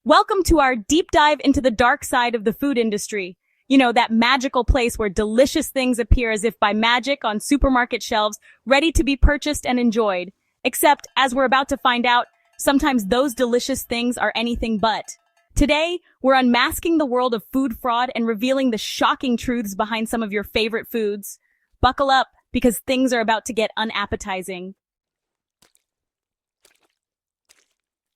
Welcome to our deep dive into the dark side of the food industry. You know, that magical place where delicious things appear as if by magic on supermarket shelves, ready to be purchased and enjoyed. Except, as we're about to find out, sometimes those delicious things are anything but. Today, we're unmasking the world of food fraud and revealing the shocking truths behind some of your favorite foods. Buckle up, because things are about to get unappetizing.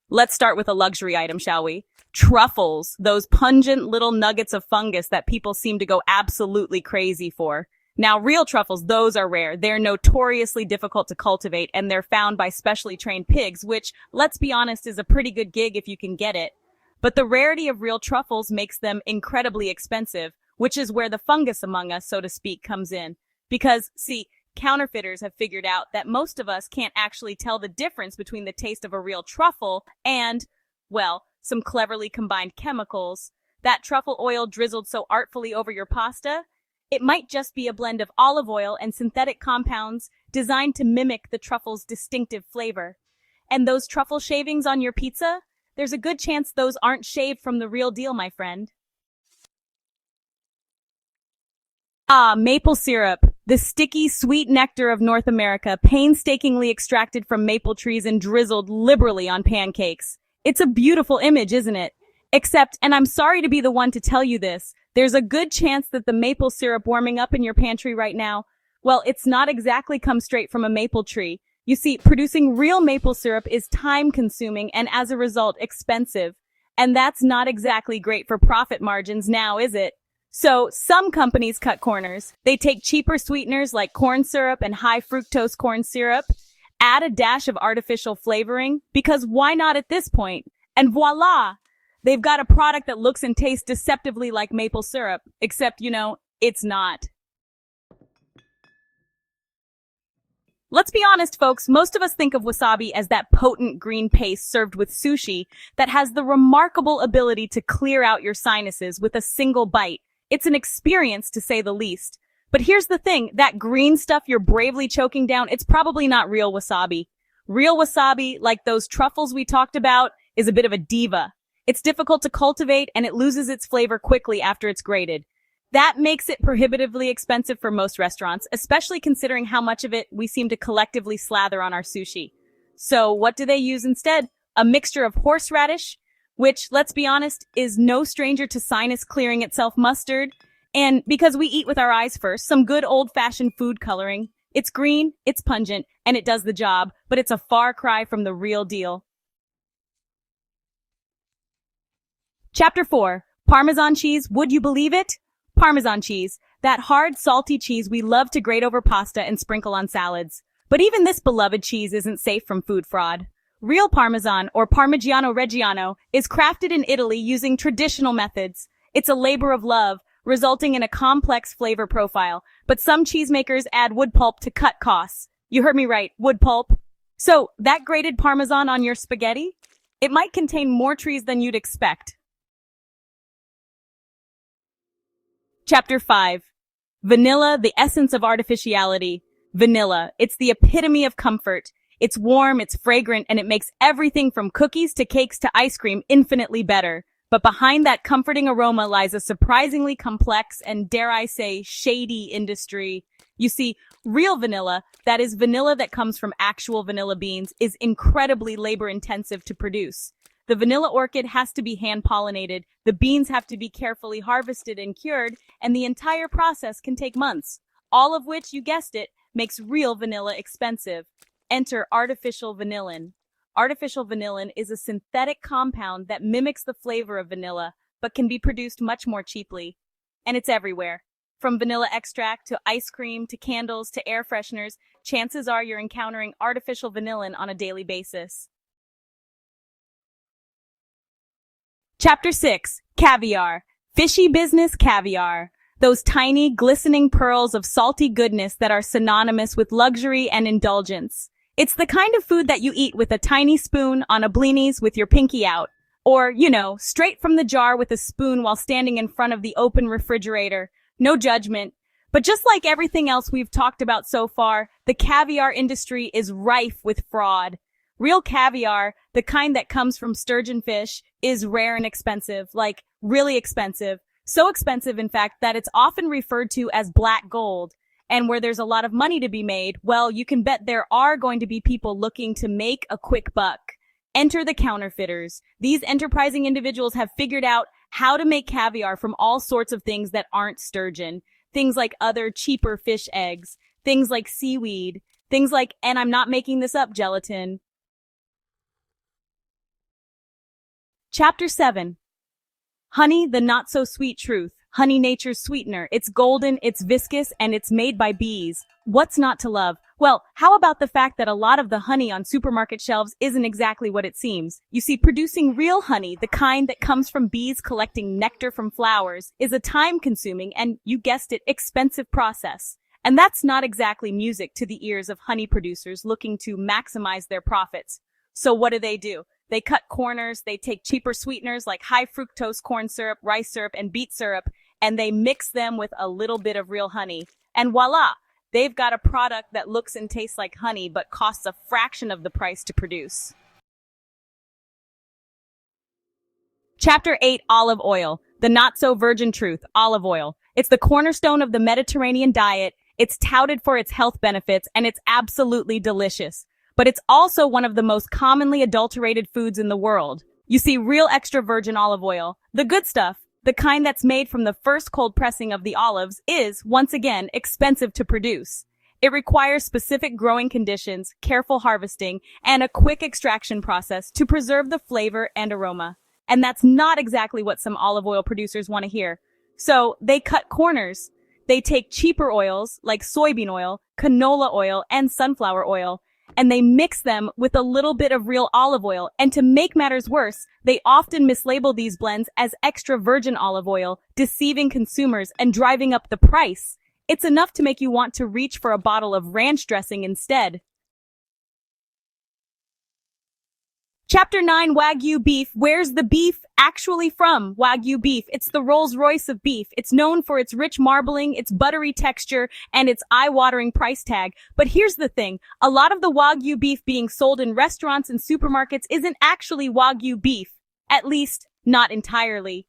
Let's start with a luxury item, shall we? Truffles, those pungent little nuggets of fungus that people seem to go absolutely crazy for. Now, real truffles, those are rare. They're notoriously difficult to cultivate, and they're found by specially trained pigs, which, let's be honest, is a pretty good gig if you can get it. But the rarity of real truffles makes them incredibly expensive, which is where the fungus among us, so to speak, comes in. Because, see, counterfeiters have figured out that most of us can't actually tell the difference between the taste of a real truffle and, well, some cleverly combined chemicals. That truffle oil drizzled so artfully over your pasta, it might just be a blend of olive oil and synthetic compounds designed to mimic the truffle's distinctive flavor. And those truffle shavings on your pizza? There's a good chance those aren't shaved from the real deal, my friend. Maple syrup, the sticky, sweet nectar of North America, painstakingly extracted from maple trees and drizzled liberally on pancakes. It's a beautiful image, isn't it? Except, and I'm sorry to be the one to tell you this, there's a good chance that the maple syrup warming up in your pantry right now, well, it's not exactly come straight from a maple tree. You see, producing real maple syrup is time-consuming and, as a result, expensive. And that's not exactly great for profit margins now, is it? So, some companies cut corners. They take cheaper sweeteners like corn syrup and high fructose corn syrup, add a dash of artificial flavoring, because why not at this point? And voila! They've got a product that looks and tastes deceptively like maple syrup, except, it's not. Let's be honest, folks, most of us think of wasabi as that potent green paste served with sushi that has the remarkable ability to clear out your sinuses with a single bite. It's an experience, to say the least. But here's the thing, that green stuff you're bravely choking down, it's probably not real wasabi. Real wasabi, like those truffles we talked about, is a bit of a diva. It's difficult to cultivate, and it loses its flavor quickly after it's grated. That makes it prohibitively expensive for most restaurants, especially considering how much of it we seem to collectively slather on our sushi. So what do they use instead? A mixture of horseradish, which, let's be honest, is no stranger to sinus clearing itself mustard. And because we eat with our eyes first, some good old-fashioned food coloring. It's green, it's pungent, and it does the job, but it's a far cry from the real deal. Chapter 4. Parmesan cheese, would you believe it? Parmesan cheese, that hard, salty cheese we love to grate over pasta and sprinkle on salads. But even this beloved cheese isn't safe from food fraud. Real Parmesan, or Parmigiano Reggiano, is crafted in Italy using traditional methods. It's a labor of love, resulting in a complex flavor profile, but some cheesemakers add wood pulp to cut costs. You heard me right, wood pulp. So, that grated Parmesan on your spaghetti? It might contain more trees than you'd expect. Chapter 5. Vanilla, the essence of artificiality. Vanilla, it's the epitome of comfort. It's warm, it's fragrant, and it makes everything from cookies to cakes to ice cream infinitely better. But behind that comforting aroma lies a surprisingly complex and, dare I say, shady industry. You see, real vanilla, that is vanilla that comes from actual vanilla beans, is incredibly labor-intensive to produce. The vanilla orchid has to be hand-pollinated, the beans have to be carefully harvested and cured, and the entire process can take months. All of which, you guessed it, makes real vanilla expensive. Enter artificial vanillin. Artificial vanillin is a synthetic compound that mimics the flavor of vanilla, but can be produced much more cheaply. And it's everywhere. From vanilla extract to ice cream to candles to air fresheners, chances are you're encountering artificial vanillin on a daily basis. Chapter 6. Caviar. Fishy business caviar. Those tiny, glistening pearls of salty goodness that are synonymous with luxury and indulgence. It's the kind of food that you eat with a tiny spoon on a blinis with your pinky out. Or, straight from the jar with a spoon while standing in front of the open refrigerator. No judgment. But just like everything else we've talked about so far, the caviar industry is rife with fraud. Real caviar, the kind that comes from sturgeon fish, is rare and expensive, like really expensive. So expensive, in fact, that it's often referred to as black gold. And where there's a lot of money to be made, well, you can bet there are going to be people looking to make a quick buck. Enter the counterfeiters. These enterprising individuals have figured out how to make caviar from all sorts of things that aren't sturgeon. Things like other cheaper fish eggs, things like seaweed, things like, and I'm not making this up, gelatin. Chapter 7. Honey, the not-so-sweet truth. Honey, nature's sweetener. It's golden, it's viscous, and it's made by bees. What's not to love? Well, how about the fact that a lot of the honey on supermarket shelves isn't exactly what it seems? You see, producing real honey, the kind that comes from bees collecting nectar from flowers, is a time-consuming and, you guessed it, expensive process. And that's not exactly music to the ears of honey producers looking to maximize their profits. So what do? They cut corners, they take cheaper sweeteners like high fructose corn syrup, rice syrup, and beet syrup, and they mix them with a little bit of real honey. And voila! They've got a product that looks and tastes like honey but costs a fraction of the price to produce. Chapter 8, Olive Oil. The not-so-virgin truth, olive oil. It's the cornerstone of the Mediterranean diet, it's touted for its health benefits, and it's absolutely delicious. But it's also one of the most commonly adulterated foods in the world. You see, real extra virgin olive oil, the good stuff, the kind that's made from the first cold pressing of the olives, is, once again, expensive to produce. It requires specific growing conditions, careful harvesting, and a quick extraction process to preserve the flavor and aroma. And that's not exactly what some olive oil producers want to hear. So, they cut corners. They take cheaper oils, like soybean oil, canola oil, and sunflower oil, and they mix them with a little bit of real olive oil. And to make matters worse, they often mislabel these blends as extra virgin olive oil, deceiving consumers and driving up the price. It's enough to make you want to reach for a bottle of ranch dressing instead. Chapter 9, Wagyu beef. Where's the beef actually from? Wagyu beef. It's the Rolls-Royce of beef. It's known for its rich marbling, its buttery texture, and its eye-watering price tag. But here's the thing. A lot of the Wagyu beef being sold in restaurants and supermarkets isn't actually Wagyu beef. At least, not entirely.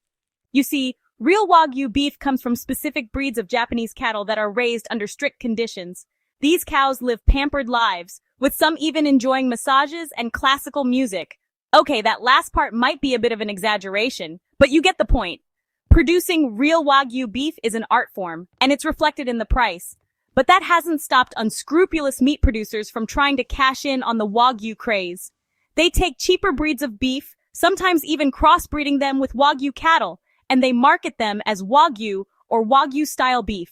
You see, real Wagyu beef comes from specific breeds of Japanese cattle that are raised under strict conditions. These cows live pampered lives, with some even enjoying massages and classical music. Okay, that last part might be a bit of an exaggeration, but you get the point. Producing real Wagyu beef is an art form, and it's reflected in the price. But that hasn't stopped unscrupulous meat producers from trying to cash in on the Wagyu craze. They take cheaper breeds of beef, sometimes even crossbreeding them with Wagyu cattle, and they market them as Wagyu or Wagyu-style beef.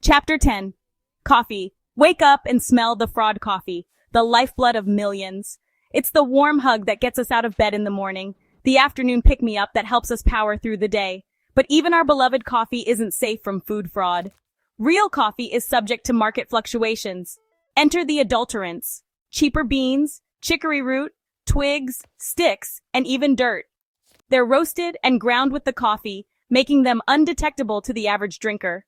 Chapter 10. Coffee. Wake up and smell the fraud coffee, the lifeblood of millions. It's the warm hug that gets us out of bed in the morning, the afternoon pick-me-up that helps us power through the day. But even our beloved coffee isn't safe from food fraud. Real coffee is subject to market fluctuations. Enter the adulterants: cheaper beans, chicory root, twigs, sticks, and even dirt. They're roasted and ground with the coffee, making them undetectable to the average drinker.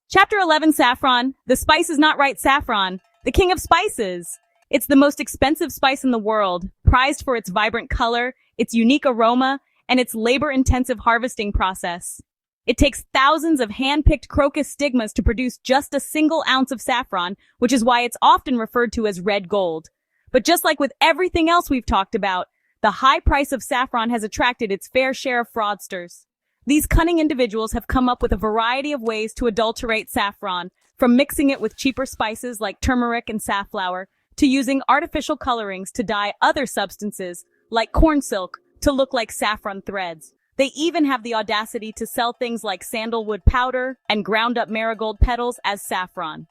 Chapter 11, Saffron. The spice is not right, saffron. The king of spices. It's the most expensive spice in the world, prized for its vibrant color, its unique aroma, and its labor-intensive harvesting process. It takes thousands of hand-picked crocus stigmas to produce just a single ounce of saffron, which is why it's often referred to as red gold. But just like with everything else we've talked about, the high price of saffron has attracted its fair share of fraudsters. These cunning individuals have come up with a variety of ways to adulterate saffron, from mixing it with cheaper spices like turmeric and safflower, to using artificial colorings to dye other substances, like corn silk, to look like saffron threads. They even have the audacity to sell things like sandalwood powder and ground-up marigold petals as saffron.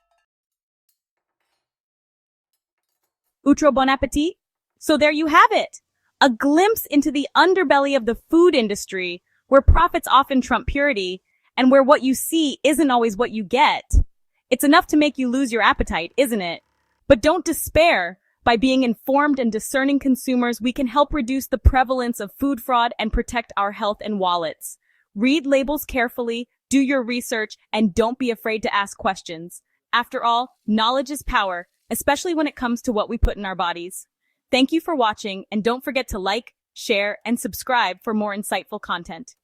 Outro bon appétit? So there you have it! A glimpse into the underbelly of the food industry, where profits often trump purity, and where what you see isn't always what you get. It's enough to make you lose your appetite, isn't it? But don't despair. By being informed and discerning consumers, we can help reduce the prevalence of food fraud and protect our health and wallets. Read labels carefully, Do your research and don't be afraid to ask questions. After all, knowledge is power, especially when it comes to what we put in our bodies. Thank you for watching, and don't forget to like, share, and subscribe for more insightful content.